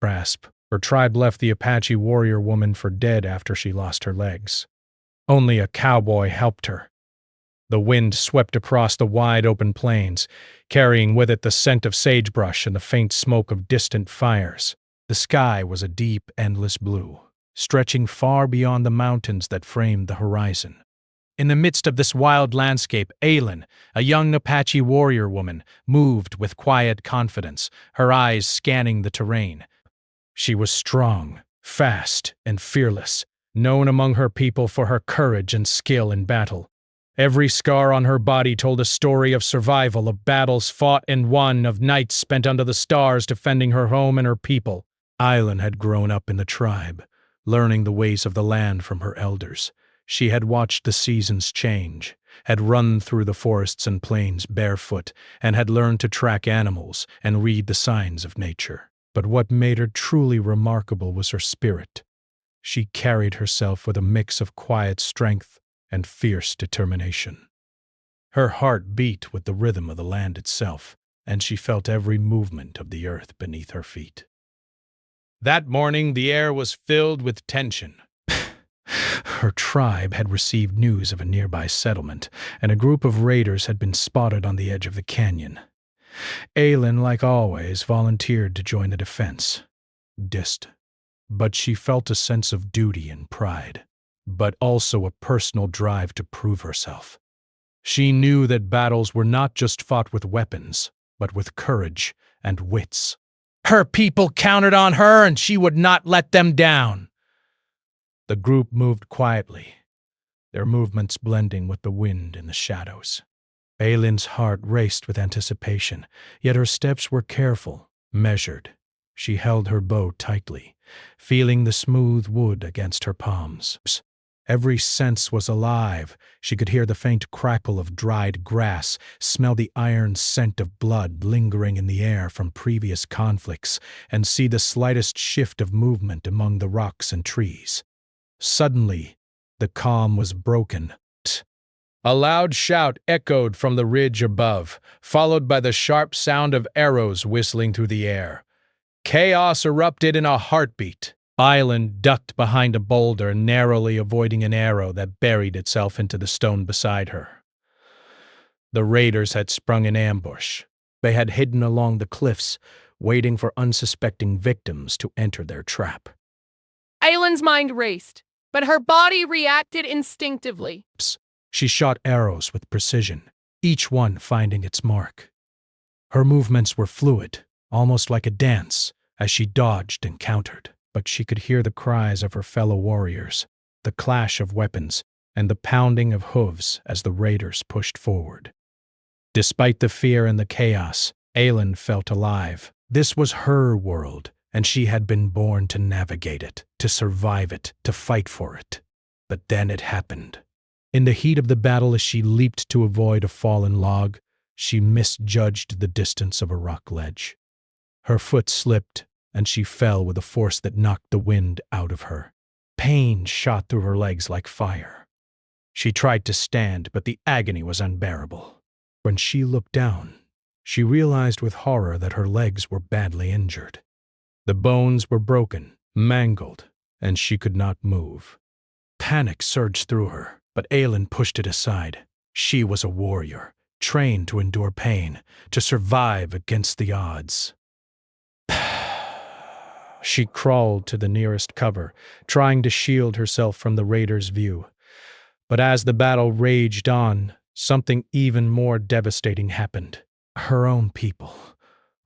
grasp. Her tribe left the Apache warrior woman for dead after she lost her legs. Only a cowboy helped her. The wind swept across the wide open plains, carrying with it the scent of sagebrush and the faint smoke of distant fires. The sky was a deep, endless blue, stretching far beyond the mountains that framed the horizon. In the midst of this wild landscape, Aylin, a young Apache warrior woman, moved with quiet confidence, her eyes scanning the terrain. She was strong, fast, and fearless, known among her people for her courage and skill in battle. Every scar on her body told a story of survival, of battles fought and won, of nights spent under the stars defending her home and her people. Aylin had grown up in the tribe, learning the ways of the land from her elders. She had watched the seasons change, had run through the forests and plains barefoot, and had learned to track animals and read the signs of nature. But what made her truly remarkable was her spirit. She carried herself with a mix of quiet strength and fierce determination. Her heart beat with the rhythm of the land itself, and she felt every movement of the earth beneath her feet. That morning, the air was filled with tension. Her tribe had received news of a nearby settlement, and a group of raiders had been spotted on the edge of the canyon. Aylin, like always, volunteered to join the defense. But she felt a sense of duty and pride, but also a personal drive to prove herself. She knew that battles were not just fought with weapons, but with courage and wits. Her people counted on her, and she would not let them down. The group moved quietly, their movements blending with the wind in the shadows. Aylin's heart raced with anticipation, yet her steps were careful, measured. She held her bow tightly, feeling the smooth wood against her palms. Every sense was alive. She could hear the faint crackle of dried grass, smell the iron scent of blood lingering in the air from previous conflicts, and see the slightest shift of movement among the rocks and trees. Suddenly, the calm was broken. A loud shout echoed from the ridge above, followed by the sharp sound of arrows whistling through the air. Chaos erupted in a heartbeat. Aylin ducked behind a boulder, narrowly avoiding an arrow that buried itself into the stone beside her. The raiders had sprung an ambush. They had hidden along the cliffs, waiting for unsuspecting victims to enter their trap. Aylin's mind raced, but her body reacted instinctively. She shot arrows with precision, each one finding its mark. Her movements were fluid, almost like a dance, as she dodged and countered. But she could hear the cries of her fellow warriors, the clash of weapons, and the pounding of hooves as the raiders pushed forward. Despite the fear and the chaos, Aylin felt alive. This was her world, and she had been born to navigate it, to survive it, to fight for it. But then it happened. In the heat of the battle, as she leaped to avoid a fallen log, she misjudged the distance of a rock ledge. Her foot slipped, and she fell with a force that knocked the wind out of her. Pain shot through her legs like fire. She tried to stand, but the agony was unbearable. When she looked down, she realized with horror that her legs were badly injured. The bones were broken, mangled, and she could not move. Panic surged through her, but Aylin pushed it aside. She was a warrior, trained to endure pain, to survive against the odds. She crawled to the nearest cover, trying to shield herself from the raiders' view. But as the battle raged on, something even more devastating happened. Her own people,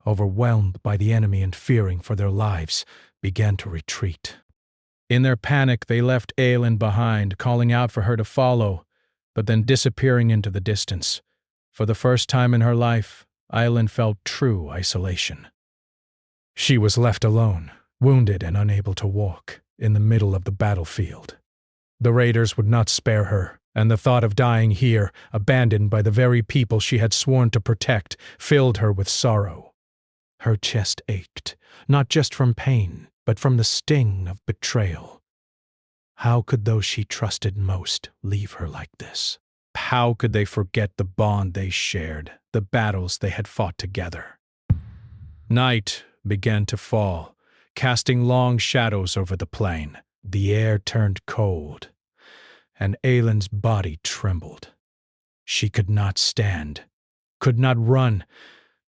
overwhelmed by the enemy and fearing for their lives, began to retreat. In their panic, they left Aylin behind, calling out for her to follow, but then disappearing into the distance. For the first time in her life, Aylin felt true isolation. She was left alone, wounded and unable to walk, in the middle of the battlefield. The raiders would not spare her, and the thought of dying here, abandoned by the very people she had sworn to protect, filled her with sorrow. Her chest ached, not just from pain, but from the sting of betrayal. How could those she trusted most leave her like this? How could they forget the bond they shared, the battles they had fought together? Night began to fall, casting long shadows over the plain. The air turned cold, and Aylin's body trembled. She could not stand, could not run,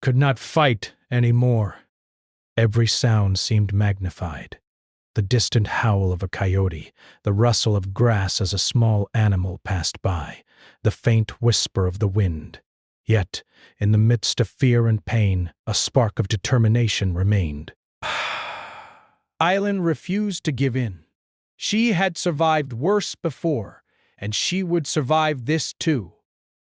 could not fight any more. Every sound seemed magnified. The distant howl of a coyote, the rustle of grass as a small animal passed by, the faint whisper of the wind. Yet, in the midst of fear and pain, a spark of determination remained. Aylin refused to give in. She had survived worse before, and she would survive this too.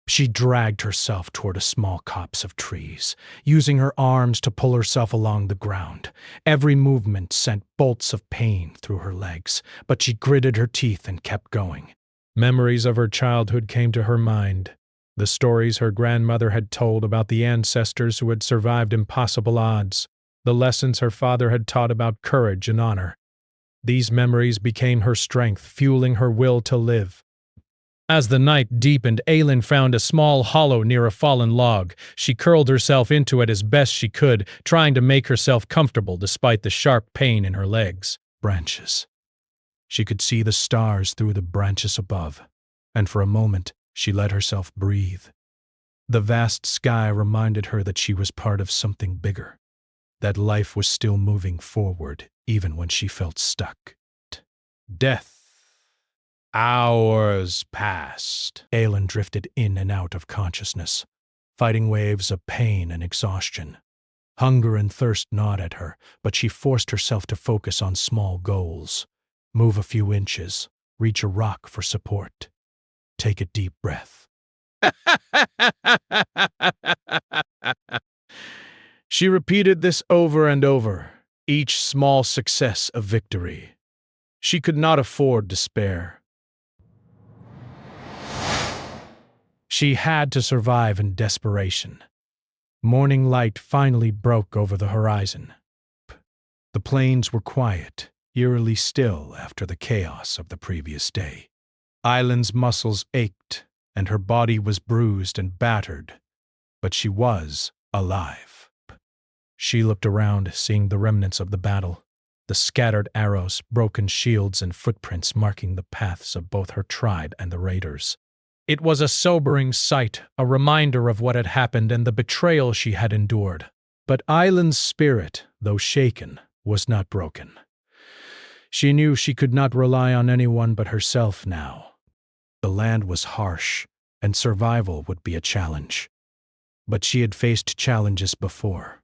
She dragged herself toward a small copse of trees, using her arms to pull herself along the ground. Every movement sent bolts of pain through her legs, but she gritted her teeth and kept going. Memories of her childhood came to her mind. The stories her grandmother had told about the ancestors who had survived impossible odds. The lessons her father had taught about courage and honor. These memories became her strength, fueling her will to live. As the night deepened, Aylin found a small hollow near a fallen log. She curled herself into it as best she could, trying to make herself comfortable despite the sharp pain in her legs. Branches. She could see the stars through the branches above, and for a moment she let herself breathe. The vast sky reminded her that she was part of something bigger, that life was still moving forward even when she felt stuck. Death. Hours passed. Aylin drifted in and out of consciousness, fighting waves of pain and exhaustion. Hunger and thirst gnawed at her, but she forced herself to focus on small goals. Move a few inches, reach a rock for support. Take a deep breath. She repeated this over and over, each small success a victory. She could not afford despair. She had to survive in desperation. Morning light finally broke over the horizon. The plains were quiet, eerily still after the chaos of the previous day. Aylin's muscles ached, and her body was bruised and battered, but she was alive. She looked around, seeing the remnants of the battle, the scattered arrows, broken shields, and footprints marking the paths of both her tribe and the raiders. It was a sobering sight, a reminder of what had happened and the betrayal she had endured. But Aylin's spirit, though shaken, was not broken. She knew she could not rely on anyone but herself now. The land was harsh, and survival would be a challenge. But she had faced challenges before.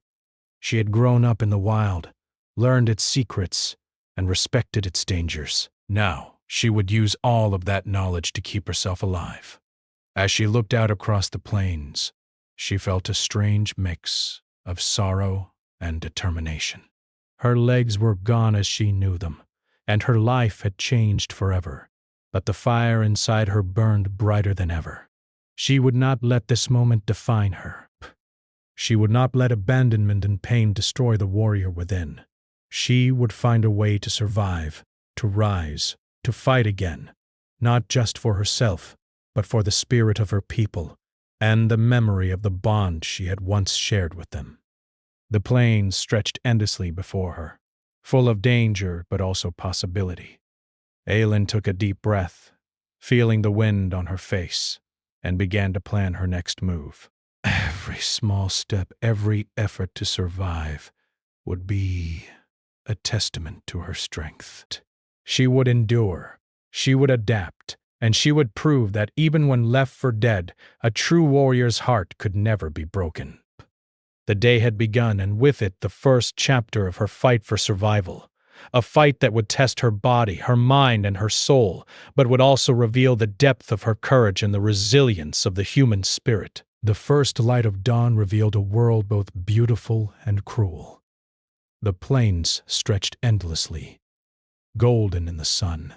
She had grown up in the wild, learned its secrets, and respected its dangers. Now, she would use all of that knowledge to keep herself alive. As she looked out across the plains, she felt a strange mix of sorrow and determination. Her legs were gone as she knew them, and her life had changed forever, but the fire inside her burned brighter than ever. She would not let this moment define her. She would not let abandonment and pain destroy the warrior within. She would find a way to survive, to rise, to fight again, not just for herself, but for the spirit of her people and the memory of the bond she had once shared with them. The plains stretched endlessly before her, full of danger but also possibility. Aylin took a deep breath, feeling the wind on her face, and began to plan her next move. Every small step, every effort to survive would be a testament to her strength. She would endure, she would adapt, and she would prove that even when left for dead, a true warrior's heart could never be broken. The day had begun, and with it the first chapter of her fight for survival. A fight that would test her body, her mind, and her soul, but would also reveal the depth of her courage and the resilience of the human spirit. The first light of dawn revealed a world both beautiful and cruel. The plains stretched endlessly, golden in the sun,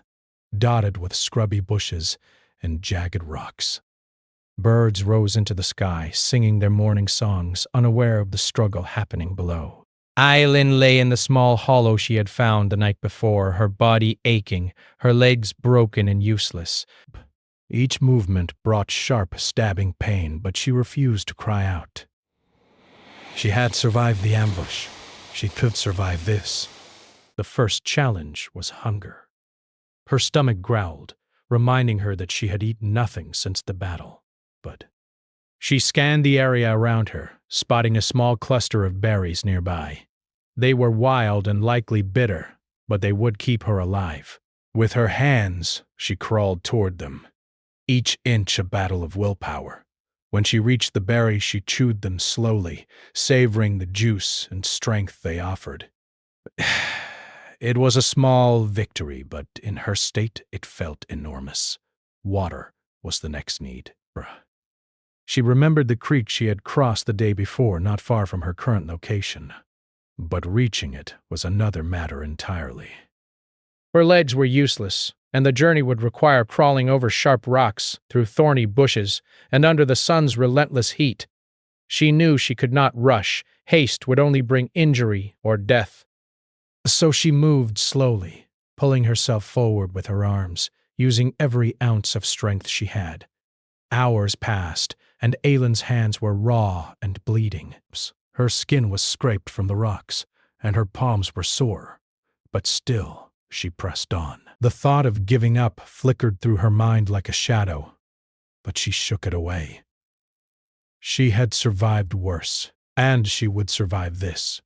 dotted with scrubby bushes and jagged rocks. Birds rose into the sky, singing their morning songs, unaware of the struggle happening below. Aylin lay in the small hollow she had found the night before, her body aching, her legs broken and useless. Each movement brought sharp, stabbing pain, but she refused to cry out. She had survived the ambush. She could survive this. The first challenge was hunger. Her stomach growled, reminding her that she had eaten nothing since the battle. But she scanned the area around her, spotting a small cluster of berries nearby. They were wild and likely bitter, but they would keep her alive. With her hands, she crawled toward them, each inch a battle of willpower. When she reached the berries, she chewed them slowly, savoring the juice and strength they offered. It was a small victory, but in her state it felt enormous. Water was the next need. She remembered the creek she had crossed the day before, not far from her current location. But reaching it was another matter entirely. Her legs were useless, and the journey would require crawling over sharp rocks, through thorny bushes, and under the sun's relentless heat. She knew she could not rush. Haste would only bring injury or death. So she moved slowly, pulling herself forward with her arms, using every ounce of strength she had. Hours passed, and Aylin's hands were raw and bleeding. Her skin was scraped from the rocks, and her palms were sore. But still, she pressed on. The thought of giving up flickered through her mind like a shadow, but she shook it away. She had survived worse, and she would survive this.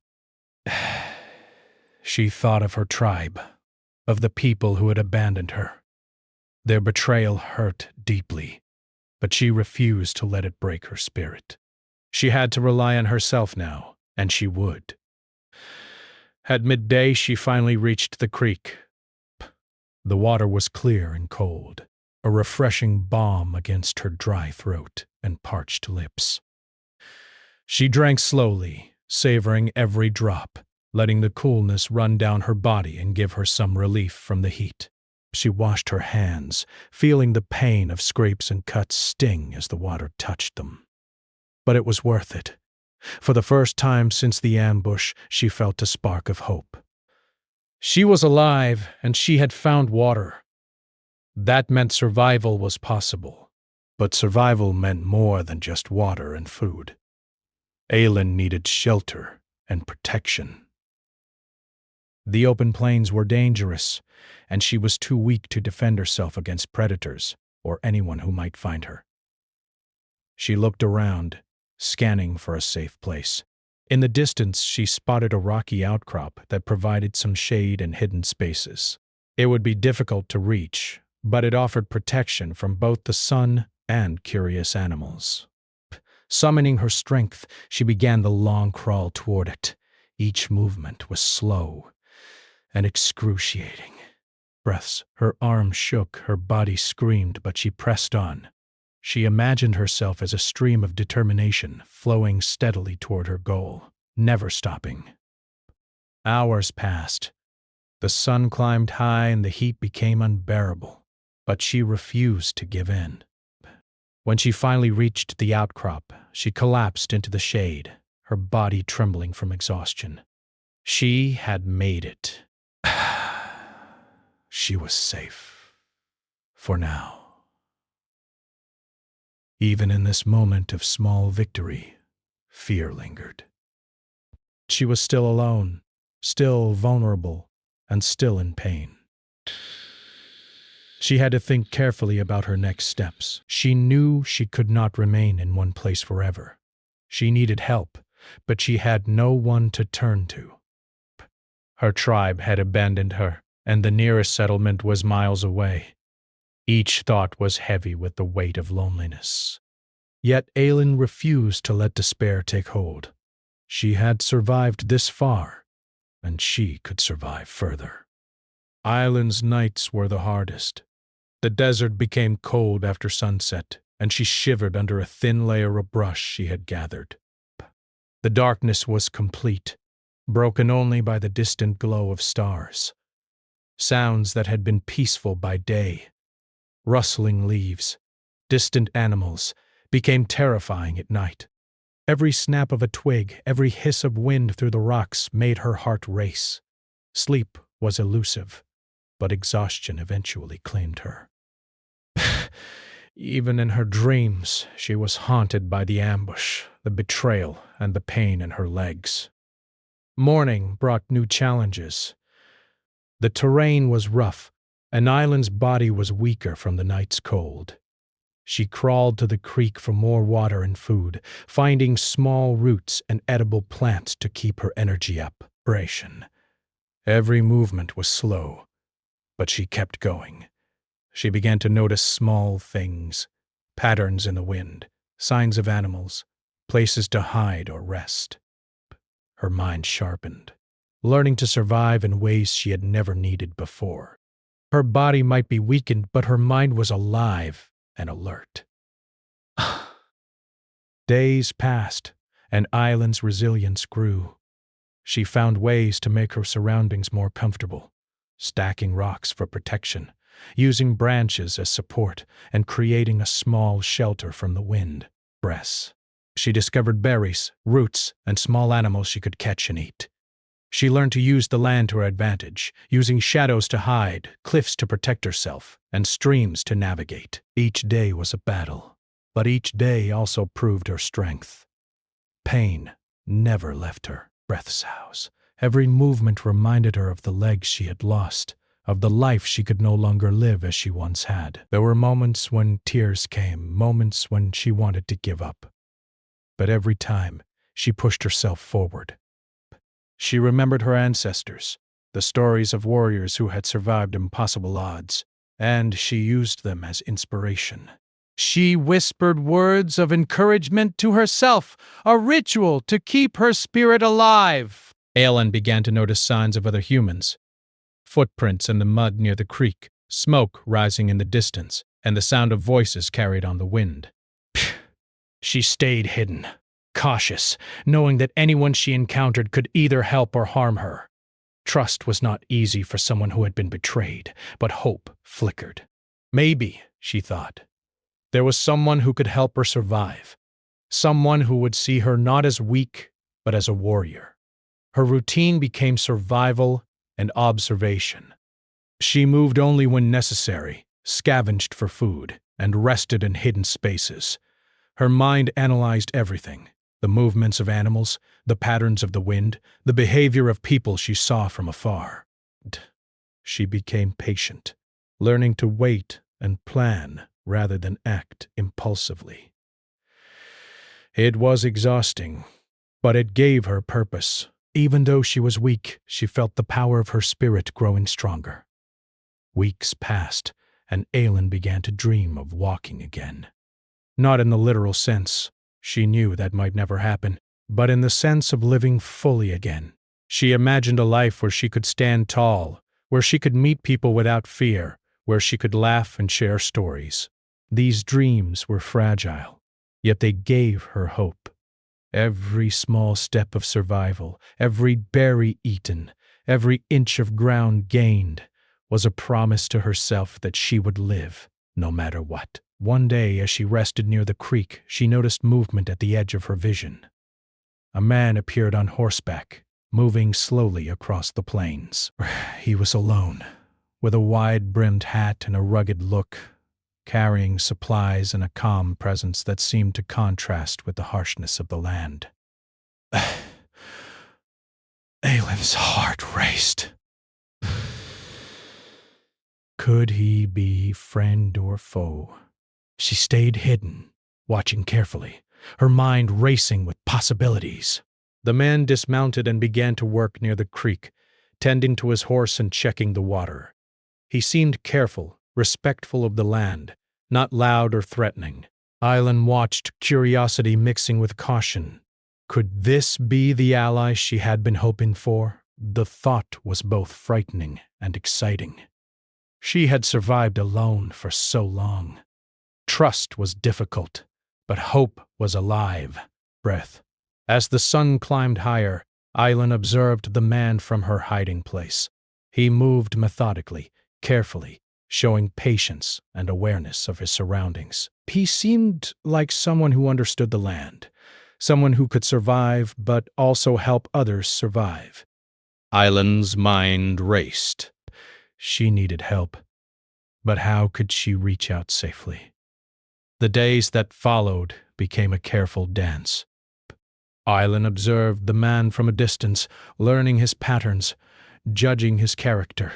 She thought of her tribe, of the people who had abandoned her. Their betrayal hurt deeply, but she refused to let it break her spirit. She had to rely on herself now, and she would. At midday, she finally reached the creek. The water was clear and cold, a refreshing balm against her dry throat and parched lips. She drank slowly, savoring every drop, letting the coolness run down her body and give her some relief from the heat. She washed her hands, feeling the pain of scrapes and cuts sting as the water touched them. But it was worth it. For the first time since the ambush, she felt a spark of hope. She was alive, and she had found water. That meant survival was possible. But survival meant more than just water and food. Aylin needed shelter and protection. The open plains were dangerous, and she was too weak to defend herself against predators or anyone who might find her. She looked around, scanning for a safe place. In the distance, she spotted a rocky outcrop that provided some shade and hidden spaces. It would be difficult to reach, but it offered protection from both the sun and curious animals. Summoning her strength, she began the long crawl toward it. Each movement was slow and excruciating. Breaths, her arms shook, her body screamed, but she pressed on. She imagined herself as a stream of determination, flowing steadily toward her goal, never stopping. Hours passed. The sun climbed high and the heat became unbearable, but she refused to give in. When she finally reached the outcrop, she collapsed into the shade, her body trembling from exhaustion. She had made it. She was safe. For now. Even in this moment of small victory, fear lingered. She was still alone, still vulnerable, and still in pain. She had to think carefully about her next steps. She knew she could not remain in one place forever. She needed help, but she had no one to turn to. Her tribe had abandoned her, and the nearest settlement was miles away. Each thought was heavy with the weight of loneliness. Yet Aylin refused to let despair take hold. She had survived this far, and she could survive further. Aylin's nights were the hardest. The desert became cold after sunset, and she shivered under a thin layer of brush she had gathered. The darkness was complete, broken only by the distant glow of stars. Sounds that had been peaceful by day, rustling leaves, distant animals, became terrifying at night. Every snap of a twig, every hiss of wind through the rocks made her heart race. Sleep was elusive, but exhaustion eventually claimed her. Even in her dreams, she was haunted by the ambush, the betrayal, and the pain in her legs. Morning brought new challenges. The terrain was rough, and Island's body was weaker from the night's cold. She crawled to the creek for more water and food, finding small roots and edible plants to keep her energy up. Every movement was slow, but she kept going. She began to notice small things, patterns in the wind, signs of animals, places to hide or rest. Her mind sharpened, learning to survive in ways she had never needed before. Her body might be weakened, but her mind was alive and alert. Days passed, and Island's resilience grew. She found ways to make her surroundings more comfortable, stacking rocks for protection, using branches as support, and creating a small shelter from the wind. She discovered berries, roots, and small animals she could catch and eat. She learned to use the land to her advantage, using shadows to hide, cliffs to protect herself, and streams to navigate. Each day was a battle, but each day also proved her strength. Pain never left her. Every movement reminded her of the legs she had lost, of the life she could no longer live as she once had. There were moments when tears came, moments when she wanted to give up. But every time, she pushed herself forward. She remembered her ancestors, the stories of warriors who had survived impossible odds, and she used them as inspiration. She whispered words of encouragement to herself, a ritual to keep her spirit alive. Aelin began to notice signs of other humans. Footprints in the mud near the creek, smoke rising in the distance, and the sound of voices carried on the wind. She stayed hidden, cautious, knowing that anyone she encountered could either help or harm her. Trust was not easy for someone who had been betrayed, but hope flickered. Maybe, she thought, there was someone who could help her survive, someone who would see her not as weak, but as a warrior. Her routine became survival and observation. She moved only when necessary, scavenged for food, and rested in hidden spaces. Her mind analyzed everything, the movements of animals, the patterns of the wind, the behavior of people she saw from afar. She became patient, learning to wait and plan rather than act impulsively. It was exhausting, but it gave her purpose. Even though she was weak, she felt the power of her spirit growing stronger. Weeks passed, and Aelin began to dream of walking again. Not in the literal sense, she knew that might never happen, but in the sense of living fully again. She imagined a life where she could stand tall, where she could meet people without fear, where she could laugh and share stories. These dreams were fragile, yet they gave her hope. Every small step of survival, every berry eaten, every inch of ground gained, was a promise to herself that she would live, no matter what. One day, as she rested near the creek, she noticed movement at the edge of her vision. A man appeared on horseback, moving slowly across the plains. He was alone, with a wide-brimmed hat and a rugged look, carrying supplies and a calm presence that seemed to contrast with the harshness of the land. Aelin's heart raced. Could he be friend or foe? She stayed hidden, watching carefully, her mind racing with possibilities. The man dismounted and began to work near the creek, tending to his horse and checking the water. He seemed careful, respectful of the land, not loud or threatening. Aelin watched, curiosity mixing with caution. Could this be the ally she had been hoping for? The thought was both frightening and exciting. She had survived alone for so long. Trust was difficult, but hope was alive. As the sun climbed higher, Aelin observed the man from her hiding place. He moved methodically, carefully, showing patience and awareness of his surroundings. He seemed like someone who understood the land, someone who could survive but also help others survive. Aelin's mind raced. She needed help, but how could she reach out safely? The days that followed became a careful dance. Aelin observed the man from a distance, learning his patterns, judging his character.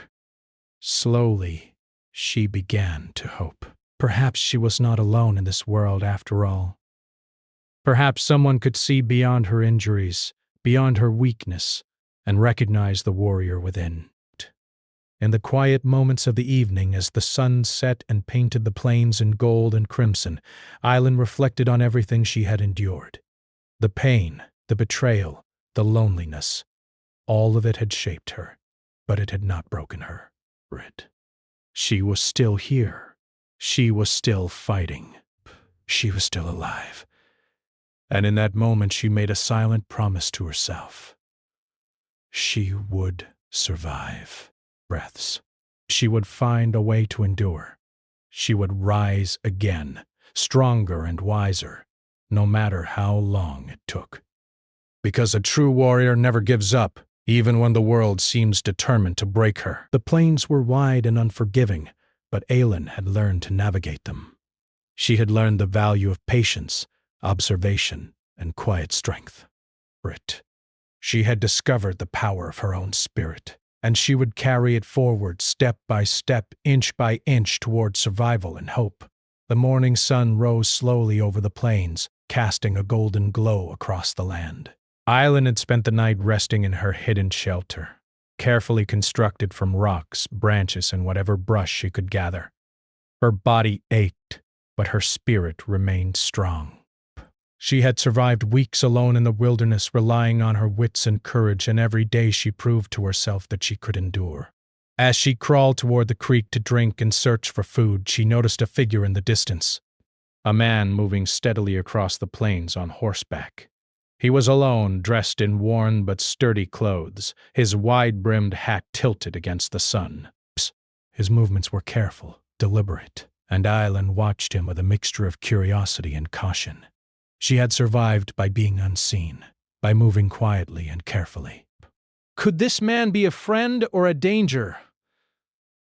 Slowly, she began to hope. Perhaps she was not alone in this world after all. Perhaps someone could see beyond her injuries, beyond her weakness, and recognize the warrior within. In the quiet moments of the evening, as the sun set and painted the plains in gold and crimson, Eileen reflected on everything she had endured. The pain, the betrayal, the loneliness, all of it had shaped her, but it had not broken her. She was still here. She was still fighting. She was still alive. And in that moment, she made a silent promise to herself. She would survive. Breaths. She would find a way to endure. She would rise again, stronger and wiser, no matter how long it took. Because a true warrior never gives up, even when the world seems determined to break her. The plains were wide and unforgiving, but Aylin had learned to navigate them. She had learned the value of patience, observation, and quiet strength. She had discovered the power of her own spirit, and she would carry it forward step by step, inch by inch, toward survival and hope. The morning sun rose slowly over the plains, casting a golden glow across the land. Eileen had spent the night resting in her hidden shelter, carefully constructed from rocks, branches, and whatever brush she could gather. Her body ached, but her spirit remained strong. She had survived weeks alone in the wilderness, relying on her wits and courage, and every day she proved to herself that she could endure. As she crawled toward the creek to drink and search for food, she noticed a figure in the distance, a man moving steadily across the plains on horseback. He was alone, dressed in worn but sturdy clothes, his wide-brimmed hat tilted against the sun. His movements were careful, deliberate, and Eileen watched him with a mixture of curiosity and caution. She had survived by being unseen, by moving quietly and carefully. Could this man be a friend or a danger?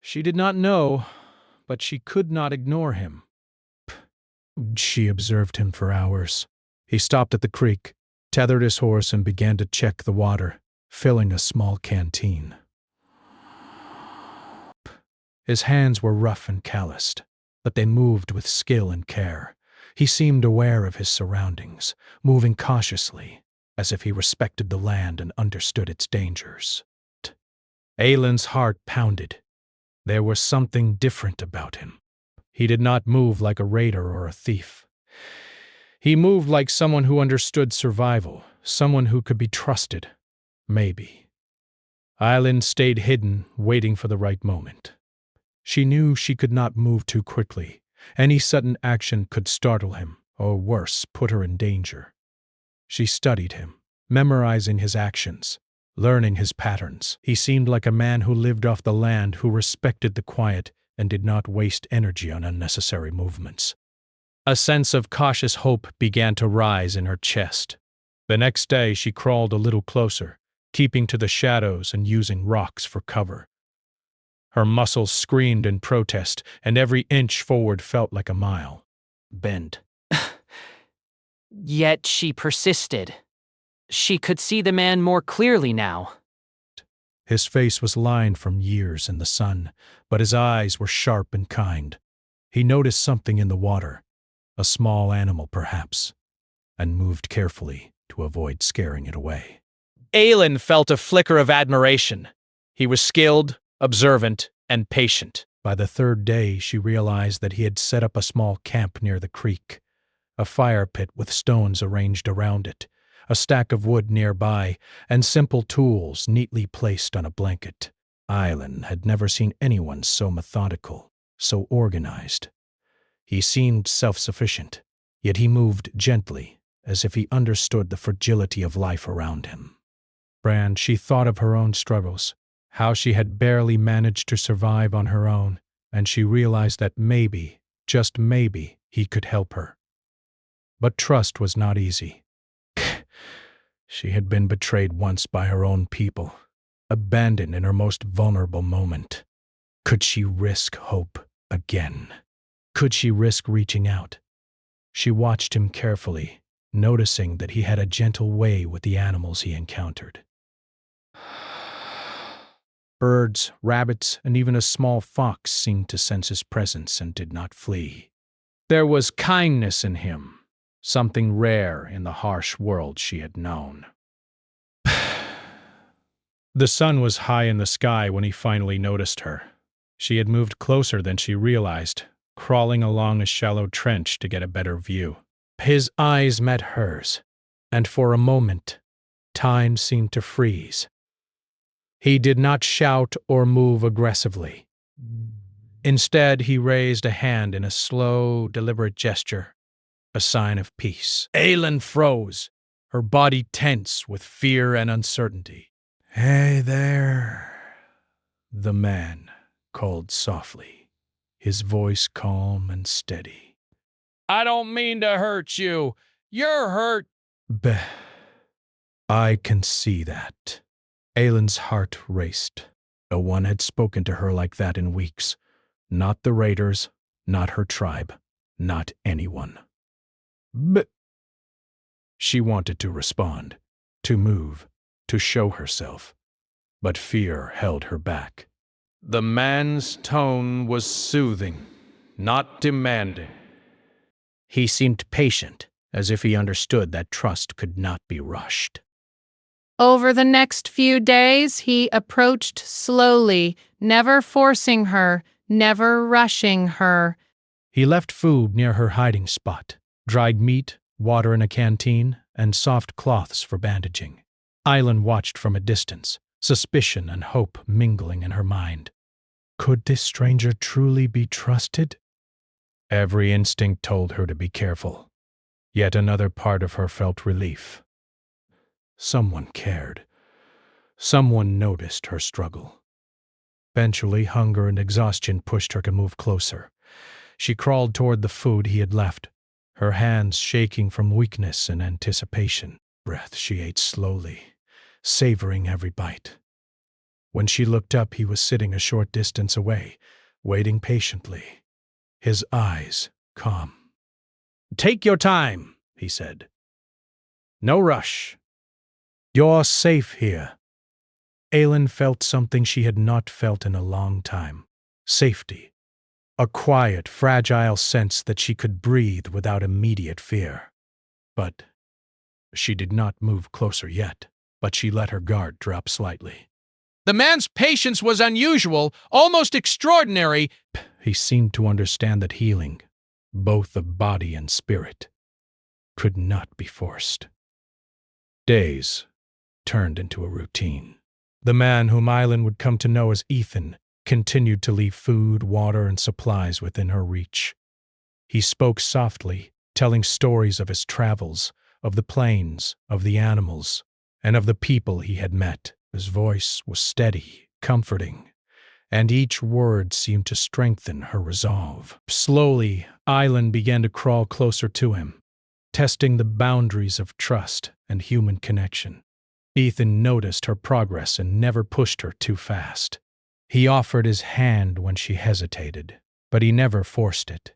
She did not know, but she could not ignore him. She observed him for hours. He stopped at the creek, tethered his horse, and began to check the water, filling a small canteen. His hands were rough and calloused, but they moved with skill and care. He seemed aware of his surroundings, moving cautiously, as if he respected the land and understood its dangers. Aylin's heart pounded. There was something different about him. He did not move like a raider or a thief. He moved like someone who understood survival, someone who could be trusted. Maybe. Aylin stayed hidden, waiting for the right moment. She knew she could not move too quickly. Any sudden action could startle him, or worse, put her in danger. She studied him, memorizing his actions, learning his patterns. He seemed like a man who lived off the land, who respected the quiet and did not waste energy on unnecessary movements. A sense of cautious hope began to rise in her chest. The next day she crawled a little closer, keeping to the shadows and using rocks for cover. Her muscles screamed in protest, and every inch forward felt like a mile. Bend. Yet she persisted. She could see the man more clearly now. His face was lined from years in the sun, but his eyes were sharp and kind. He noticed something in the water, a small animal perhaps, and moved carefully to avoid scaring it away. Aylin felt a flicker of admiration. He was skilled, observant, and patient. By the third day, she realized that he had set up a small camp near the creek, a fire pit with stones arranged around it, a stack of wood nearby, and simple tools neatly placed on a blanket. Aylin had never seen anyone so methodical, so organized. He seemed self-sufficient, yet he moved gently, as if he understood the fragility of life around him. She thought of her own struggles, how she had barely managed to survive on her own, and she realized that maybe, just maybe, he could help her. But trust was not easy. She had been betrayed once by her own people, abandoned in her most vulnerable moment. Could she risk hope again? Could she risk reaching out? She watched him carefully, noticing that he had a gentle way with the animals he encountered. Birds, rabbits, and even a small fox seemed to sense his presence and did not flee. There was kindness in him, something rare in the harsh world she had known. The sun was high in the sky when he finally noticed her. She had moved closer than she realized, crawling along a shallow trench to get a better view. His eyes met hers, and for a moment, time seemed to freeze. He did not shout or move aggressively. Instead, he raised a hand in a slow, deliberate gesture, a sign of peace. Aylin froze, her body tense with fear and uncertainty. "Hey there," the man called softly, his voice calm and steady. "I don't mean to hurt you. You're hurt." I can see that." Aylin's heart raced. No one had spoken to her like that in weeks. Not the raiders, not her tribe, not anyone. She wanted to respond, to move, to show herself, but fear held her back. The man's tone was soothing, not demanding. He seemed patient, as if he understood that trust could not be rushed. Over the next few days, he approached slowly, never forcing her, never rushing her. He left food near her hiding spot, dried meat, water in a canteen, and soft cloths for bandaging. Aylin watched from a distance, suspicion and hope mingling in her mind. Could this stranger truly be trusted? Every instinct told her to be careful. Yet another part of her felt relief. Someone cared. Someone noticed her struggle. Eventually, hunger and exhaustion pushed her to move closer. She crawled toward the food he had left, her hands shaking from weakness and anticipation. Breath she ate slowly, savoring every bite. When she looked up, he was sitting a short distance away, waiting patiently, his eyes calm. "Take your time," he said. "No rush. You're safe here." Aylin felt something she had not felt in a long time. Safety. A quiet, fragile sense that she could breathe without immediate fear. But she did not move closer yet, but she let her guard drop slightly. The man's patience was unusual, almost extraordinary. He seemed to understand that healing, both of body and spirit, could not be forced. Days turned into a routine. The man whom Aylin would come to know as Ethan continued to leave food, water, and supplies within her reach. He spoke softly, telling stories of his travels, of the plains, of the animals, and of the people he had met. His voice was steady, comforting, and each word seemed to strengthen her resolve. Slowly, Aylin began to crawl closer to him, testing the boundaries of trust and human connection. Ethan noticed her progress and never pushed her too fast. He offered his hand when she hesitated, but he never forced it.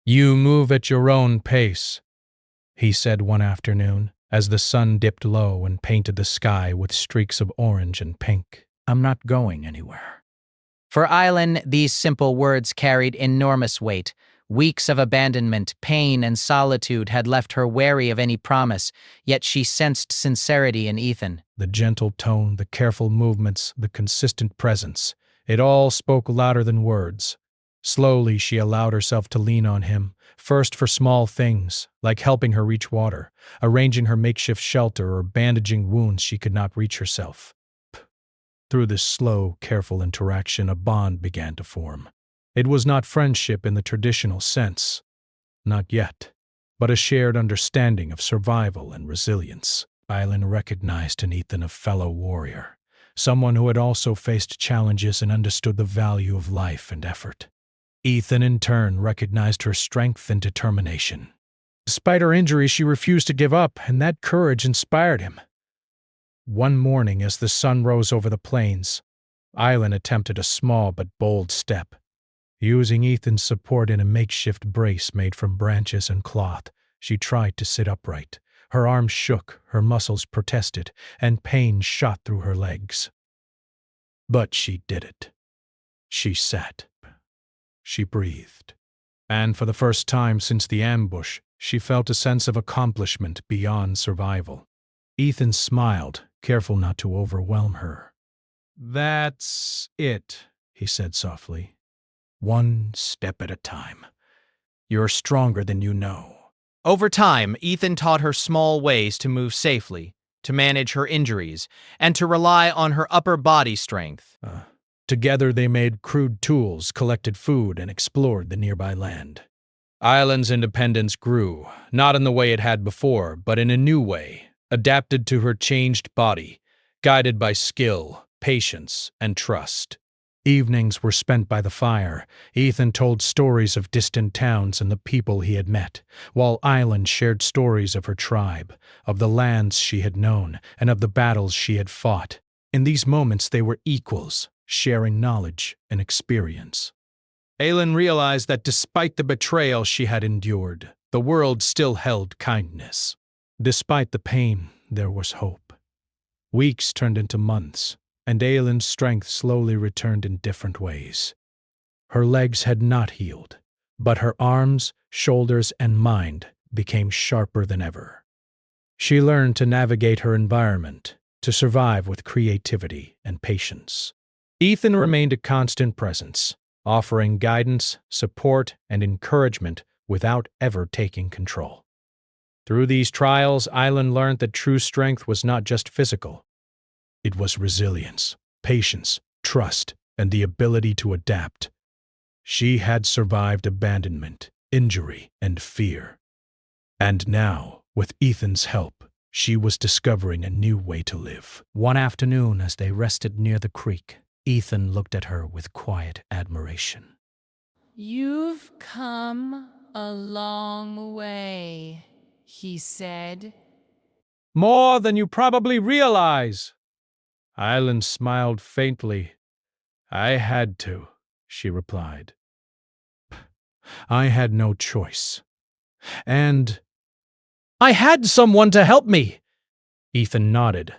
"You move at your own pace," he said one afternoon, as the sun dipped low and painted the sky with streaks of orange and pink. "I'm not going anywhere." For Aylin, these simple words carried enormous weight. Weeks of abandonment, pain, and solitude had left her wary of any promise, yet she sensed sincerity in Ethan. The gentle tone, the careful movements, the consistent presence, it all spoke louder than words. Slowly, she allowed herself to lean on him, first for small things, like helping her reach water, arranging her makeshift shelter, or bandaging wounds she could not reach herself. Through this slow, careful interaction, a bond began to form. It was not friendship in the traditional sense, not yet, but a shared understanding of survival and resilience. Aylin recognized in Ethan a fellow warrior, someone who had also faced challenges and understood the value of life and effort. Ethan, in turn, recognized her strength and determination. Despite her injuries, she refused to give up, and that courage inspired him. One morning, as the sun rose over the plains, Aylin attempted a small but bold step. Using Ethan's support in a makeshift brace made from branches and cloth, she tried to sit upright. Her arms shook, her muscles protested, and pain shot through her legs. But she did it. She sat. She breathed. And for the first time since the ambush, she felt a sense of accomplishment beyond survival. Ethan smiled, careful not to overwhelm her. "That's it," he said softly. "One step at a time. You're stronger than you know." Over time, Ethan taught her small ways to move safely, to manage her injuries, and to rely on her upper body strength. Together they made crude tools, collected food, and explored the nearby land. Island's independence grew, not in the way it had before, but in a new way, adapted to her changed body, guided by skill, patience, and trust. Evenings were spent by the fire. Ethan told stories of distant towns and the people he had met, while Island shared stories of her tribe, of the lands she had known, and of the battles she had fought. In these moments they were equals, sharing knowledge and experience. Aylin realized that despite the betrayal she had endured, the world still held kindness. Despite the pain, there was hope. Weeks turned into months, and Aylin's strength slowly returned in different ways. Her legs had not healed, but her arms, shoulders, and mind became sharper than ever. She learned to navigate her environment, to survive with creativity and patience. Ethan remained a constant presence, offering guidance, support, and encouragement without ever taking control. Through these trials, Aylin learned that true strength was not just physical. It was resilience, patience, trust, and the ability to adapt. She had survived abandonment, injury, and fear. And now, with Ethan's help, she was discovering a new way to live. One afternoon, as they rested near the creek, Ethan looked at her with quiet admiration. "You've come a long way," he said. "More than you probably realize." Aylin smiled faintly. "I had to," she replied. "I had no choice. And I had someone to help me." Ethan nodded,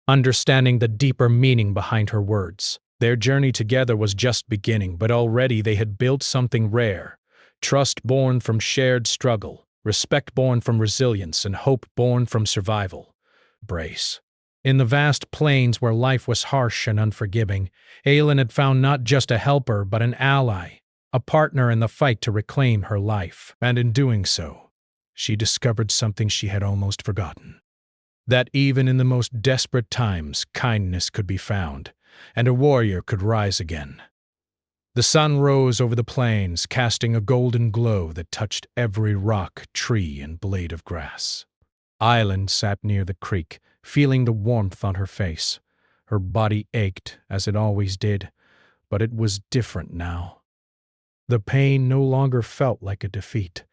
understanding the deeper meaning behind her words. Their journey together was just beginning, but already they had built something rare. Trust born from shared struggle, respect born from resilience, and hope born from survival. Brace. In the vast plains where life was harsh and unforgiving, Aylin had found not just a helper, but an ally, a partner in the fight to reclaim her life. And in doing so, she discovered something she had almost forgotten. That even in the most desperate times, kindness could be found, and a warrior could rise again. The sun rose over the plains, casting a golden glow that touched every rock, tree, and blade of grass. Aylin sat near the creek, feeling the warmth on her face. Her body ached, as it always did, but it was different now. The pain no longer felt like a defeat.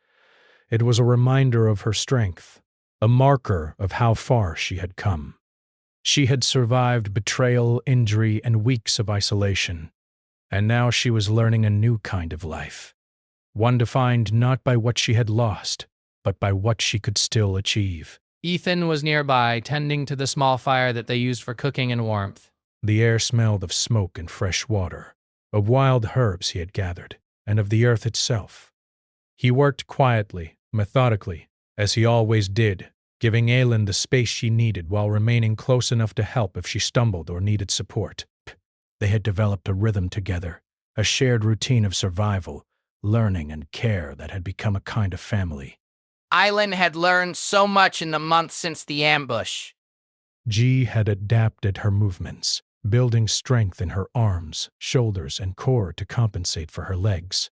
It was a reminder of her strength, a marker of how far she had come. She had survived betrayal, injury, and weeks of isolation, and now she was learning a new kind of life, one defined not by what she had lost, but by what she could still achieve. Ethan was nearby, tending to the small fire that they used for cooking and warmth. The air smelled of smoke and fresh water, of wild herbs he had gathered, and of the earth itself. He worked quietly, methodically, as he always did, giving Aylin the space she needed while remaining close enough to help if she stumbled or needed support. They had developed a rhythm together, a shared routine of survival, learning, and care that had become a kind of family. Aylin had learned so much in the months since the ambush. G had adapted her movements, building strength in her arms, shoulders, and core to compensate for her legs.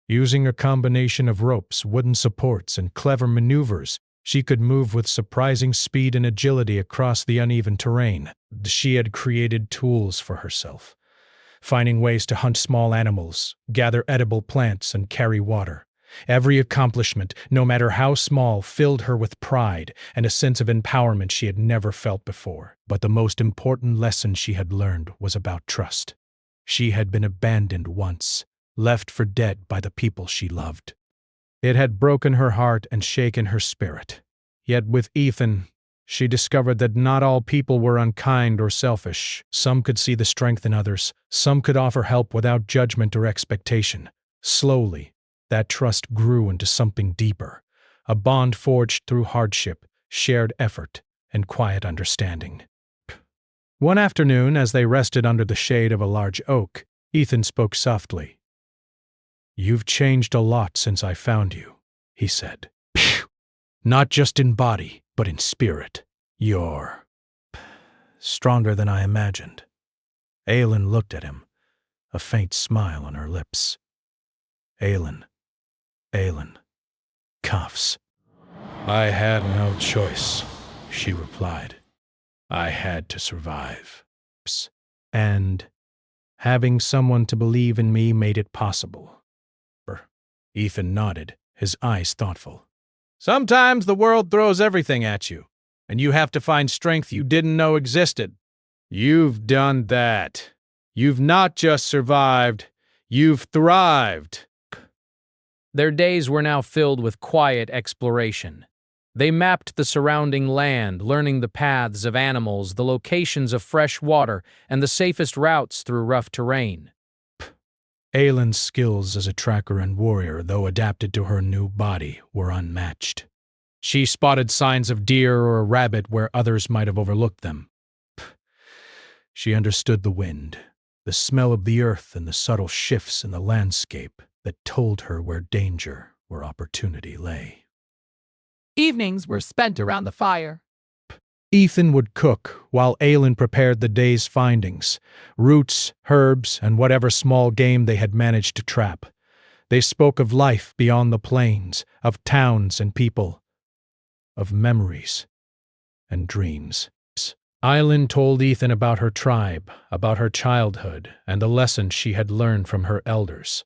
Using a combination of ropes, wooden supports, and clever maneuvers, she could move with surprising speed and agility across the uneven terrain. She had created tools for herself, finding ways to hunt small animals, gather edible plants, and carry water. Every accomplishment, no matter how small, filled her with pride and a sense of empowerment she had never felt before. But the most important lesson she had learned was about trust. She had been abandoned once, left for dead by the people she loved. It had broken her heart and shaken her spirit. Yet with Ethan, She discovered that not all people were unkind or selfish. Some could see the strength in others. Some could offer help without judgment or expectation. Slowly, that trust grew into something deeper, a bond forged through hardship, shared effort, and quiet understanding. One afternoon, as they rested under the shade of a large oak, Ethan spoke softly. "You've changed a lot since I found you," he said. "Not just in body, but in spirit. You're stronger than I imagined." Aelin looked at him, a faint smile on her lips. Aelin. Cuffs. "I had no choice," she replied. "I had to survive. And having someone to believe in me made it possible." Ethan nodded, his eyes thoughtful. "Sometimes the world throws everything at you, and you have to find strength you didn't know existed. You've done that. You've not just survived, you've thrived." Their days were now filled with quiet exploration. They mapped the surrounding land, learning the paths of animals, the locations of fresh water, and the safest routes through rough terrain. Aelin's skills as a tracker and warrior, though adapted to her new body, were unmatched. She spotted signs of deer or a rabbit where others might have overlooked them. She understood the wind, the smell of the earth, and the subtle shifts in the landscape that told her where danger or opportunity lay. Evenings were spent around the fire. Ethan would cook while Aelin prepared the day's findings, roots, herbs, and whatever small game they had managed to trap. They spoke of life beyond the plains, of towns and people, of memories and dreams. Aelin told Ethan about her tribe, about her childhood, and the lessons she had learned from her elders.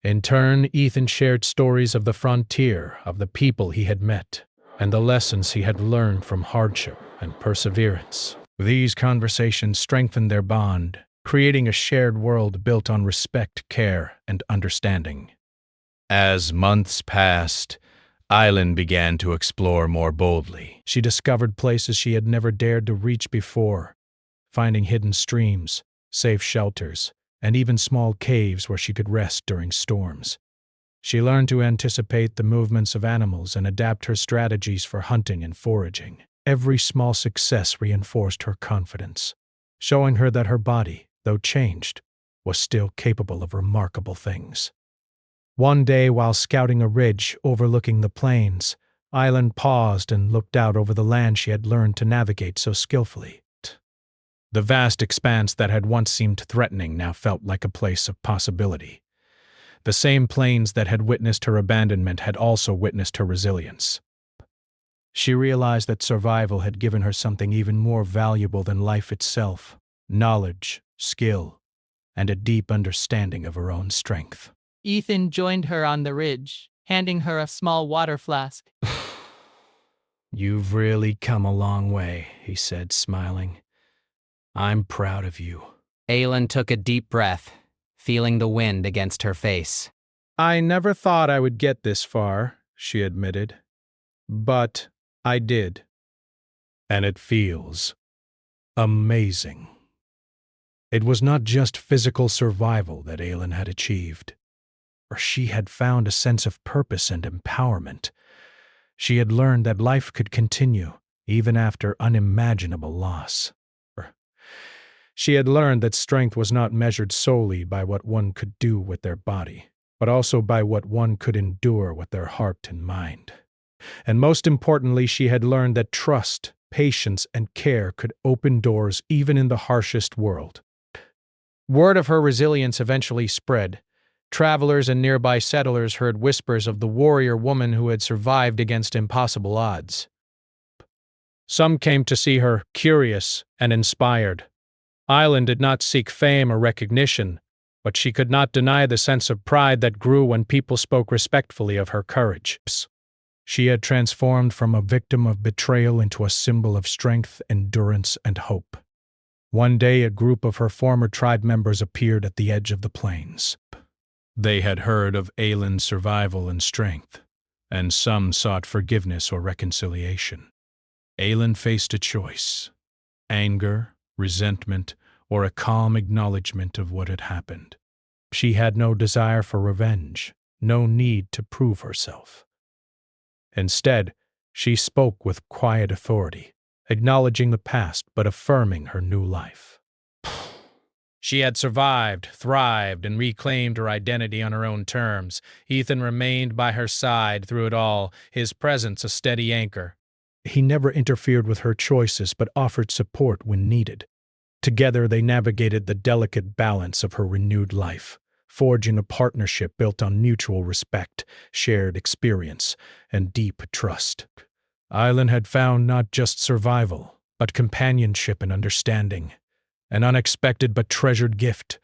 In turn, Ethan shared stories of the frontier, of the people he had met, and the lessons he had learned from hardship and perseverance. These conversations strengthened their bond, creating a shared world built on respect, care, and understanding. As months passed, Aelin began to explore more boldly. She discovered places she had never dared to reach before, finding hidden streams, safe shelters, and even small caves where she could rest during storms. She learned to anticipate the movements of animals and adapt her strategies for hunting and foraging. Every small success reinforced her confidence, showing her that her body, though changed, was still capable of remarkable things. One day, while scouting a ridge overlooking the plains, Aelin paused and looked out over the land she had learned to navigate so skillfully. The vast expanse that had once seemed threatening now felt like a place of possibility. The same plains that had witnessed her abandonment had also witnessed her resilience. She realized that survival had given her something even more valuable than life itself: knowledge, skill, and a deep understanding of her own strength. Ethan joined her on the ridge, handing her a small water flask. "You've really come a long way," he said, smiling. "I'm proud of you." Aelin took a deep breath, feeling the wind against her face. "I never thought I would get this far," she admitted. "But I did. And it feels amazing." It was not just physical survival that Aelin had achieved, or she had found a sense of purpose and empowerment. She had learned that life could continue, even after unimaginable loss. She had learned that strength was not measured solely by what one could do with their body, but also by what one could endure with their heart and mind. And most importantly, she had learned that trust, patience, and care could open doors even in the harshest world. Word of her resilience eventually spread. Travelers and nearby settlers heard whispers of the warrior woman who had survived against impossible odds. Some came to see her, curious and inspired. Aelin did not seek fame or recognition, but she could not deny the sense of pride that grew when people spoke respectfully of her courage. She had transformed from a victim of betrayal into a symbol of strength, endurance, and hope. One day, a group of her former tribe members appeared at the edge of the plains. They had heard of Aelin's survival and strength, and some sought forgiveness or reconciliation. Aylin faced a choice: anger, resentment, or a calm acknowledgement of what had happened. She had no desire for revenge, no need to prove herself. Instead, she spoke with quiet authority, acknowledging the past but affirming her new life. She had survived, thrived, and reclaimed her identity on her own terms. Ethan remained by her side through it all, his presence a steady anchor. He never interfered with her choices but offered support when needed. Together they navigated the delicate balance of her renewed life, forging a partnership built on mutual respect, shared experience, and deep trust. Aylin had found not just survival, but companionship and understanding, an unexpected but treasured gift.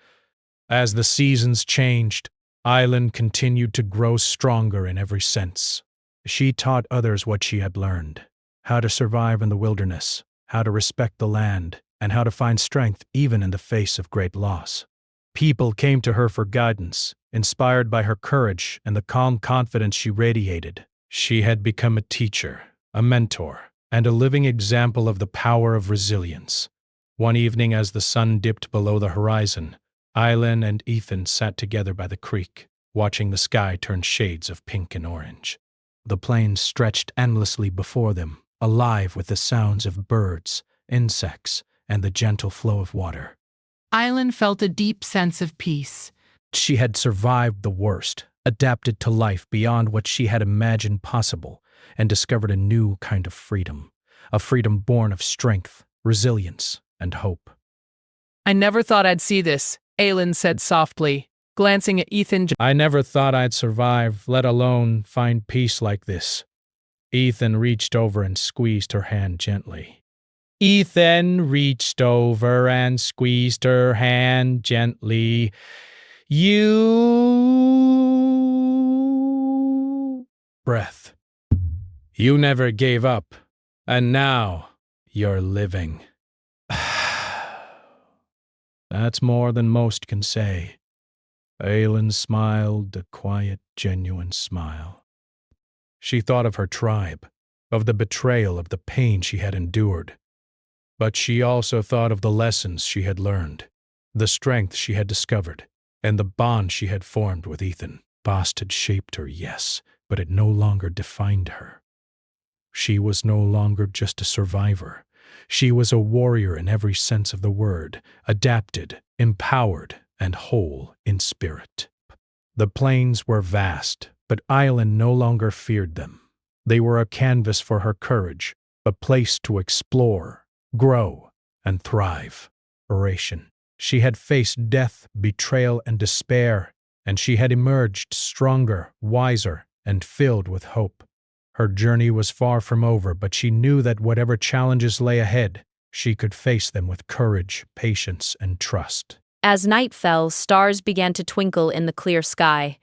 As the seasons changed, Aylin continued to grow stronger in every sense. She taught others what she had learned: how to survive in the wilderness, how to respect the land, and how to find strength even in the face of great loss. People came to her for guidance, inspired by her courage and the calm confidence she radiated. She had become a teacher, a mentor, and a living example of the power of resilience. One evening, as the sun dipped below the horizon, Aylin and Ethan sat together by the creek, watching the sky turn shades of pink and orange. The plains stretched endlessly before them, alive with the sounds of birds, insects, and the gentle flow of water. Aylin felt a deep sense of peace. She had survived the worst, adapted to life beyond what she had imagined possible, and discovered a new kind of freedom, a freedom born of strength, resilience, and hope. I never thought I'd see this, Aylin said softly, glancing at Ethan. I never thought I'd survive, let alone find peace like this. Ethan reached over and squeezed her hand gently. Ethan reached over and squeezed her hand gently. Breath. You never gave up, and now you're living. That's more than most can say. Aylin smiled a quiet, genuine smile. She thought of her tribe, of the betrayal, of the pain she had endured. But she also thought of the lessons she had learned, the strength she had discovered, and the bond she had formed with Ethan. Past had shaped her, yes, but it no longer defined her. She was no longer just a survivor. She was a warrior in every sense of the word, adapted, empowered, and whole in spirit. The plains were vast, but Aylin no longer feared them. They were a canvas for her courage, a place to explore, grow, and thrive. Narration. She had faced death, betrayal, and despair, and she had emerged stronger, wiser, and filled with hope. Her journey was far from over, but she knew that whatever challenges lay ahead, she could face them with courage, patience, and trust. As night fell, stars began to twinkle in the clear sky.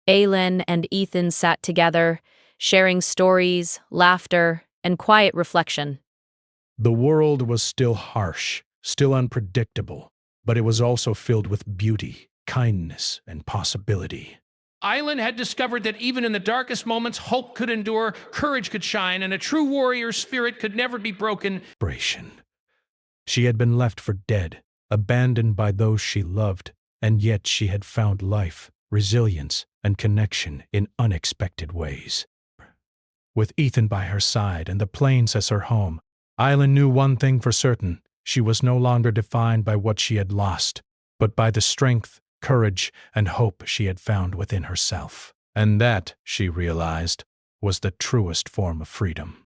Aylin and Ethan sat together, sharing stories, laughter, and quiet reflection. The world was still harsh, still unpredictable, but it was also filled with beauty, kindness, and possibility. Aylin had discovered that even in the darkest moments, hope could endure, courage could shine, and a true warrior's spirit could never be broken. She had been left for dead, abandoned by those she loved, and yet she had found life, resilience, and connection in unexpected ways. With Ethan by her side and the plains as her home, Aylin knew one thing for certain: she was no longer defined by what she had lost, but by the strength, courage, and hope she had found within herself. And that, she realized, was the truest form of freedom.